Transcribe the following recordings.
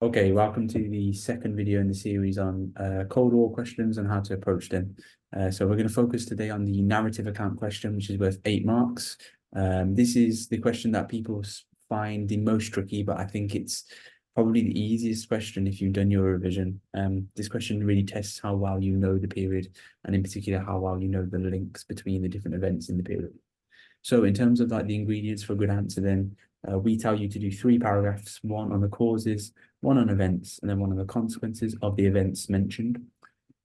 Okay, welcome to the second video in the series on Cold War questions and how to approach them. So we're going to focus today on the narrative account question, which is worth 8 marks. This is the question that people find the most tricky, but I think it's probably the easiest question if you've done your revision. This question really tests how well you know the period, and in particular, how well you know the links between the different events in the period. So in terms of like the ingredients for a good answer, then we tell you to do 3 paragraphs, one on the causes, one on events, and then one on the consequences of the events mentioned.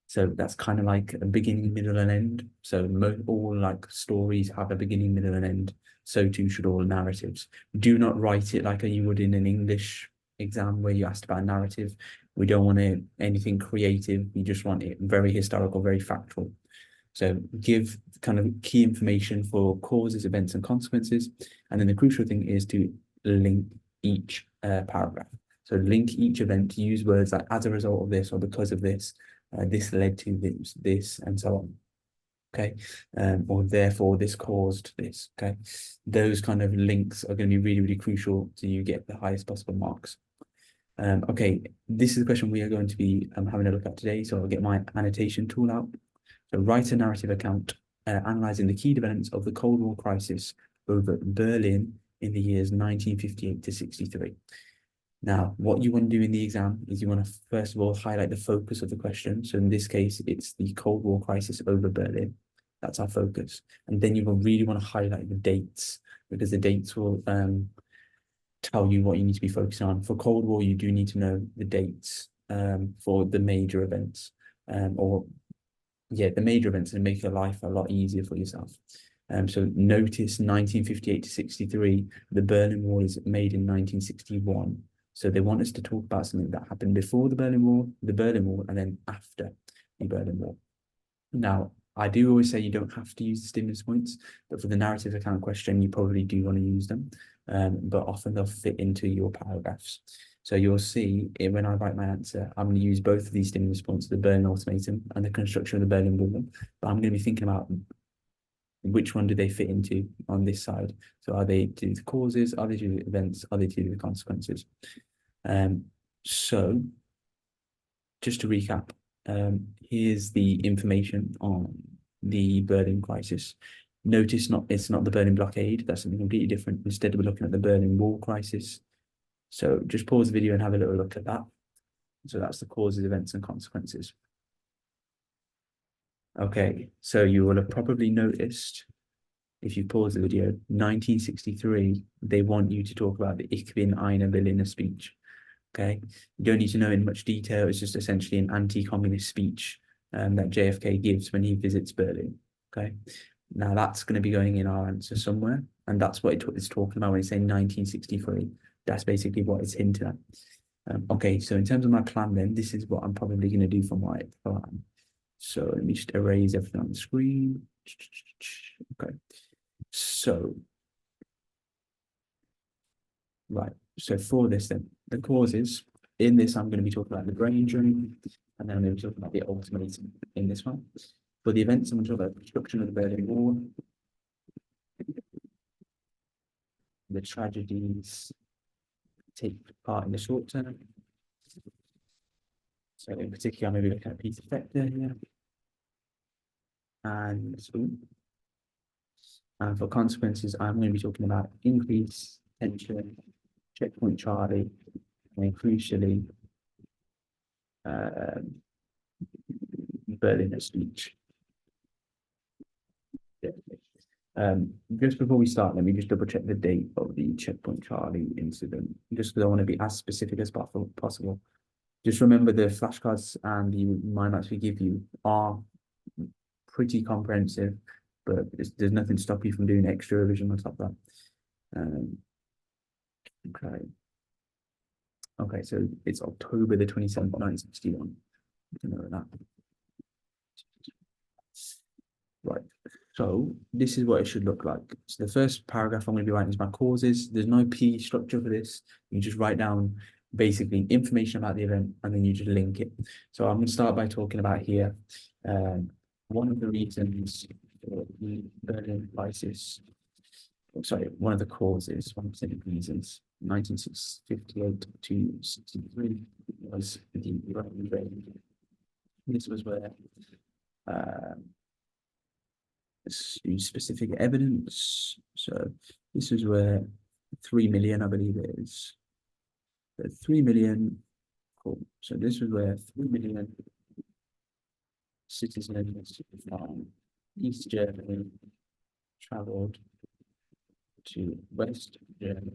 So that's kind of like a beginning, middle, and end. So all like stories have a beginning, middle, and end. So too should all narratives. Do not write it like you would in an English exam where you asked about a narrative. We don't want anything creative. We just want it very historical, very factual. So give kind of key information for causes, events, and consequences. And then the crucial thing is to link each paragraph. So link each event, use words like as a result of this or because of this, this led to this, and so on. Okay, or therefore this caused this. Okay, those kind of links are going to be really, really crucial so you get the highest possible marks. Okay, this is the question we are going to be having a look at today. So I'll get my annotation tool out. So write a narrative account analysing the key developments of the Cold War crisis over Berlin in the years 1958 to 63. Now, what you want to do in the exam is you want to, first of all, highlight the focus of the question. So in this case, it's the Cold War crisis over Berlin. That's our focus. And then you will really want to highlight the dates, because the dates will tell you what you need to be focusing on. For Cold War, you do need to know the dates for the major events, the major events, and make your life a lot easier for yourself. So notice 1958 to 63, the Berlin Wall is made in 1961. So they want us to talk about something that happened before the Berlin Wall, and then after the Berlin Wall. Now, I do always say you don't have to use the stimulus points, but for the narrative account question, you probably do want to use them. But often they'll fit into your paragraphs. So you'll see when I write my answer, I'm going to use both of these stimulus points, the Berlin Ultimatum and the construction of the Berlin Wall. But I'm going to be thinking about which one do they fit into on this side. So are they to the causes, are they to the events, are they to the consequences? So just to recap, here's the information on the Berlin crisis. Notice it's not the Berlin blockade, that's something completely different. Instead, we're looking at the Berlin Wall crisis. So just pause the video and have a little look at that. So that's the causes, events, and consequences. Okay, so you will have probably noticed, if you pause the video, 1963, they want you to talk about the Ich bin eine Berliner speech. Okay, you don't need to know in much detail. It's just essentially an anti-communist speech that JFK gives when he visits Berlin. Okay, now that's going to be going in our answer somewhere, and that's what it's talking about when it's saying 1963. That's basically what it's hinting at. Okay, so in terms of my plan, then this is what I'm probably going to do for my plan. So let me just erase everything on the screen. Okay, so right. So for this, then the causes in this, I'm going to be talking about the brain drain, and then I'm going to be talking about the ultimatum in this one. For the events, I'm going to talk about the construction of the Berlin Wall, the tragedies take part in the short term. So in particular, I'm going to be looking at Peter Fechter here. And for consequences, I'm going to be talking about increase tension, checkpoint Charlie, and crucially, Berliner speech. Just before we start, let me just double check the date of the checkpoint Charlie incident, just because I want to be as specific as possible. Just remember the flashcards and the mind maps we give you are pretty comprehensive, but there's nothing to stop you from doing extra revision on top of that. Okay, so it's October the 27th, 1961. You know that. Right, so this is what it should look like. So the first paragraph I'm going to be writing is my causes. There's no P structure for this. You just write down basically information about the event, and then you just link it. So I'm going to start by talking about here one of the reasons for the Berlin crisis. Sorry, one of the causes, one of the reasons 1958 to 63 was the Iran invade. This was where specific evidence. So this is where 3 million, I believe it is. So 3 million. Cool. So this was where 3 million citizens from East Germany traveled to West Germany.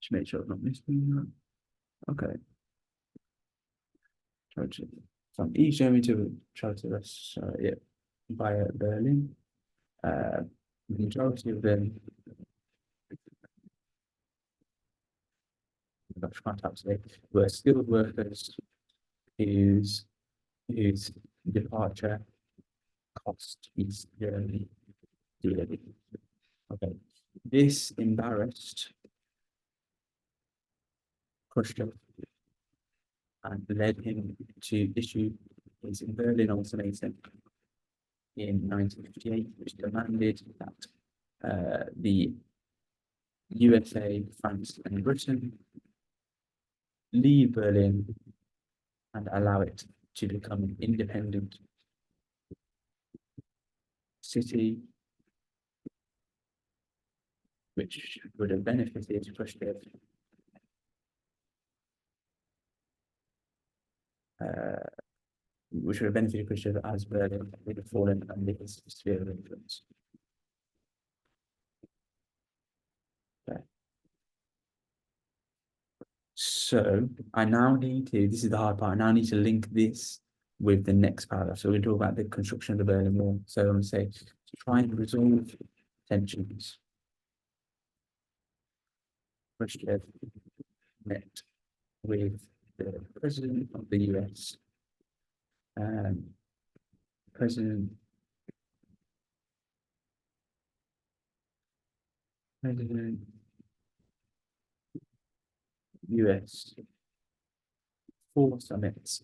Just make sure I'm not missing that. Okay. From East Germany to West, yeah, via Berlin. The majority of them, were skilled workers whose departure cost East Germany dearly. Okay, this embarrassed Khrushchev and led him to issue his Berlin Ultimatum in 1958, which demanded that the USA, France, and Britain leave Berlin and allow it to become an independent city, which would have benefited Khrushchev as Berlin would have fallen under his sphere of influence. Okay. So I now need to, this is the hard part, I now need to link this with the next paragraph. So we're going to talk about the construction of the Berlin Wall. So I'm going to say, to try and resolve tensions, Khrushchev met with the President of the US, President US 4 summits,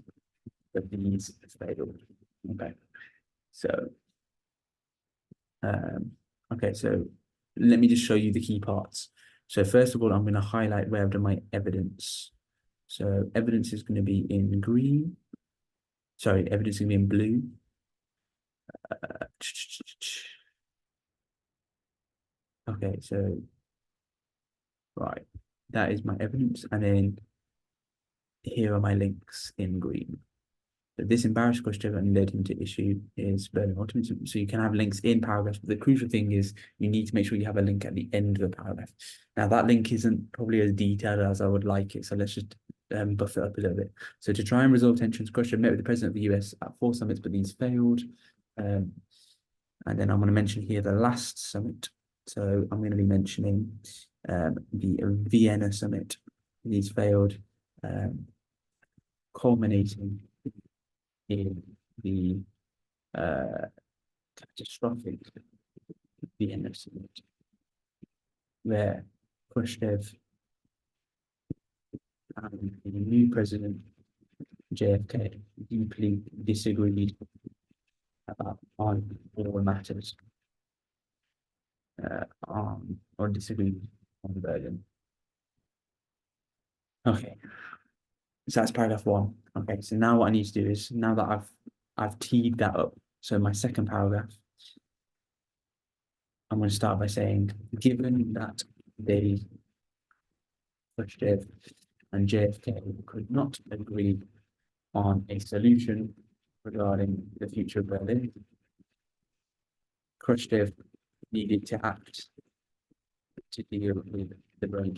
but these failed. Okay, so okay, so let me just show you the key parts. So first of all, I'm going to highlight where I've done my evidence. So evidence is going to be in green. Sorry, evidence is going to be in blue. Okay, so right, that is my evidence, and then here are my links in green. So this embarrassed Khrushchev and led him to issue his Berlin Ultimatum. So you can have links in paragraphs, but the crucial thing is you need to make sure you have a link at the end of the paragraph. Now that link isn't probably as detailed as I would like it, so let's just buff it up a little bit. So to try and resolve tensions, Khrushchev met with the President of the US at 4 summits, but these failed. And then I'm going to mention here the last summit. So I'm going to be mentioning the Vienna summit. These failed, culminating in the catastrophic Vienna summit, where Khrushchev and the new president, JFK, deeply disagreed about on all matters, or disagreed on Berlin. Okay, so that's paragraph 1. Okay, so now what I need to do is, now that I've teed that up, so my second paragraph, I'm going to start by saying, given that they, Khrushchev and JFK, could not agree on a solution regarding the future of Berlin, Khrushchev needed to act to deal with the Berlin.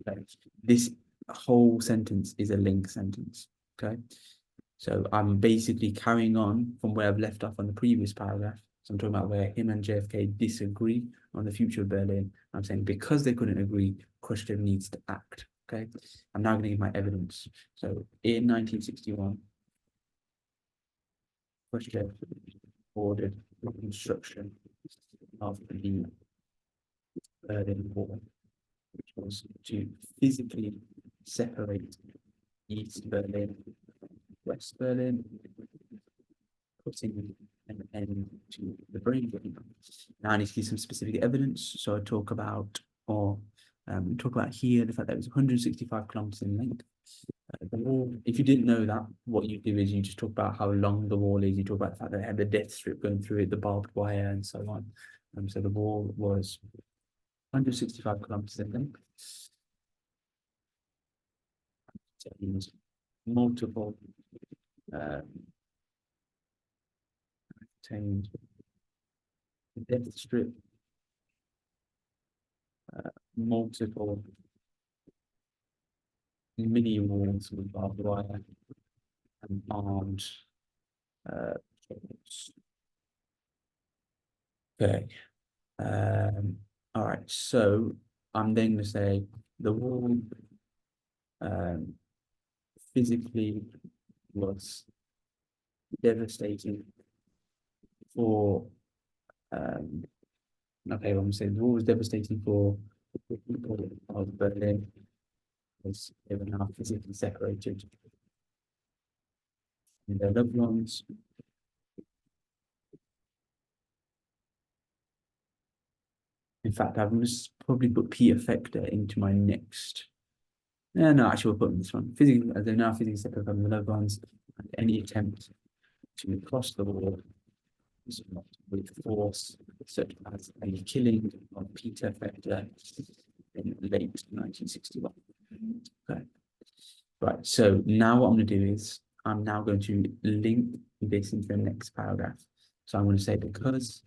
Okay. This whole sentence is a link sentence. Okay, so I'm basically carrying on from where I've left off on the previous paragraph. So I'm talking about where him and JFK disagree on the future of Berlin. I'm saying because they couldn't agree, Khrushchev needs to act. Okay, I'm now going to give my evidence. So in 1961, Khrushchev ordered the construction of the Berlin Wall, which was to physically separate East Berlin, West Berlin, putting and end to the brain. Now I need to give some specific evidence. So I talk about, here, the fact that it was 165 kilometers in length. The wall, if you didn't know that, what you do is you just talk about how long the wall is. You talk about the fact that it had the death strip going through it, the barbed wire, and so on. So the wall was 165 kilometers in length. Contains multiple contained the death strip, multiple mini walls with barbed wire and armed okay. All right, so I'm then going to say the wall physically was devastating for okay, I'm saying the wall was devastating for the people of Berlin, because they were now physically separated from their loved ones. In fact, I must probably put Peter Fechter into my next. No, actually, we'll put this one. Physically, as they're now physically separated from the loved ones, and any attempt to cross the wall is not with force, such as a killing of Peter Fechter in late 1961. Okay. Right, so now what I'm going to do is I'm now going to link this into the next paragraph. So I'm going to say because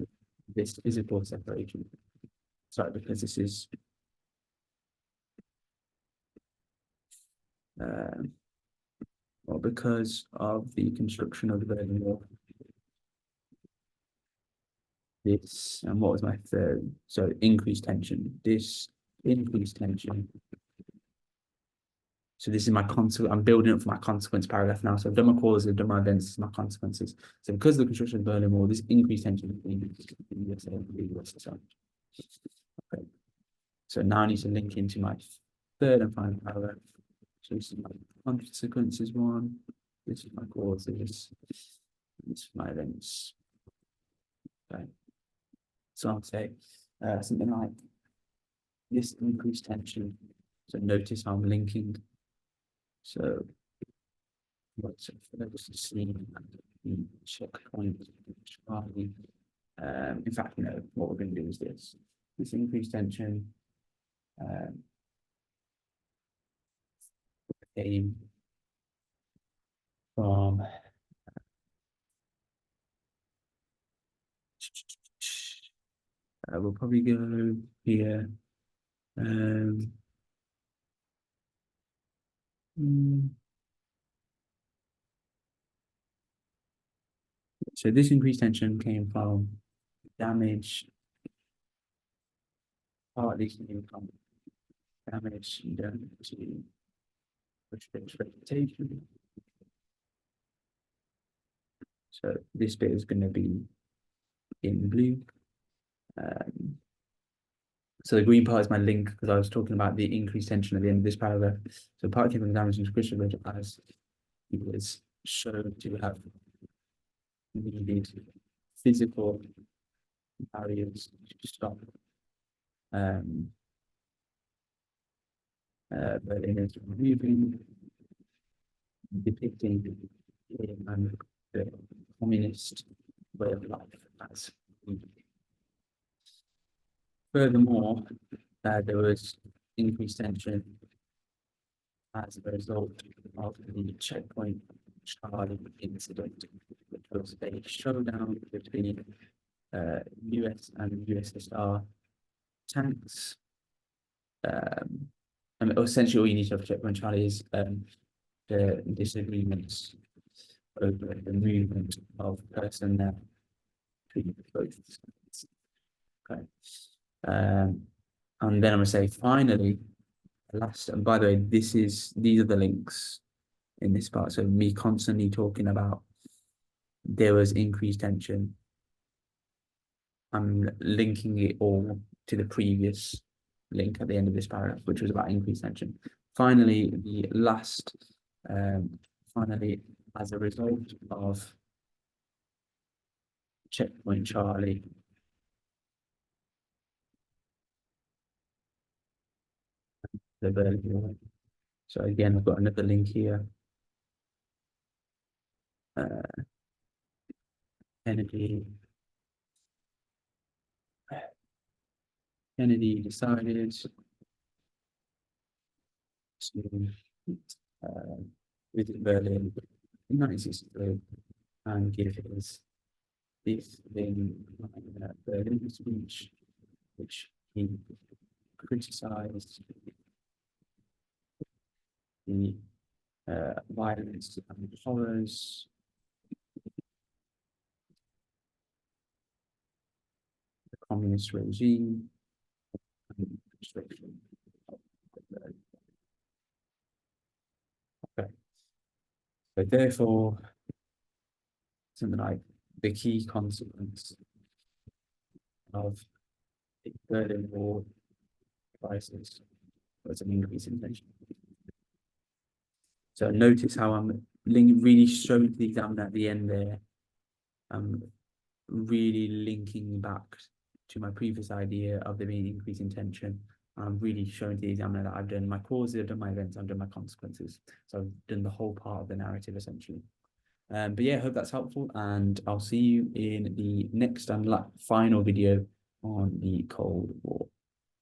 this physical separation, because this is well, because of the construction of the Berlin Wall. This, and what was my third? So increased tension. This increased tension. So this is my consequence. I'm building up for my consequence paragraph now. So I've done my causes, I've done my events, this is my consequences. So because of the construction of the Berlin Wall, this increased tension between the USA and the USSR. Okay. So now I need to link into my third and final paragraph. So this is my consequences one. This is my causes. This is my events. Okay. So I'll say something like this increased tension. So notice how I'm linking. So let's see checkpoint Charlie. In fact, no, what we're going to do is this increased tension came from we'll probably go here. So this increased tension came from damage, partly from damage done to reputation. So this bit is going to be in blue. So the green part is my link because I was talking about the increased tension at the end of this paragraph. So partly from the damage to Christian Bridge, as he was shown to have needed physical barriers to stop Berliners from moving, depicting the communist way of life as furthermore, there was increased tension as a result of the checkpoint Charlie incident, which was a showdown between US and USSR tanks. And essentially all you need to have checkpoint Charlie is the disagreements over the movement of personnel between both sides. Okay. And then I'm going to say finally, last, and by the way, these are the links in this part. So me constantly talking about there was increased tension. I'm linking it all to the previous link at the end of this paragraph, which was about increased tension. Finally, the last, finally, as a result of Checkpoint Charlie. The Berlin Wall. So again, I've got another link here. Kennedy decided to visit Berlin in 1963 and give his Berlin speech, which he criticized the violence and horrors the communist regime and destruction of Berlin. Okay. So therefore, something like the key consequence of the Berlin Wall crisis was an increase in tension. So notice how I'm really showing to the examiner at the end there. I'm really linking back to my previous idea of there being an increase in tension. I'm really showing to the examiner that I've done my causes, I've done my events, I've done my consequences. So I've done the whole part of the narrative essentially. But yeah, I hope that's helpful, and I'll see you in the next and final video on the Cold War.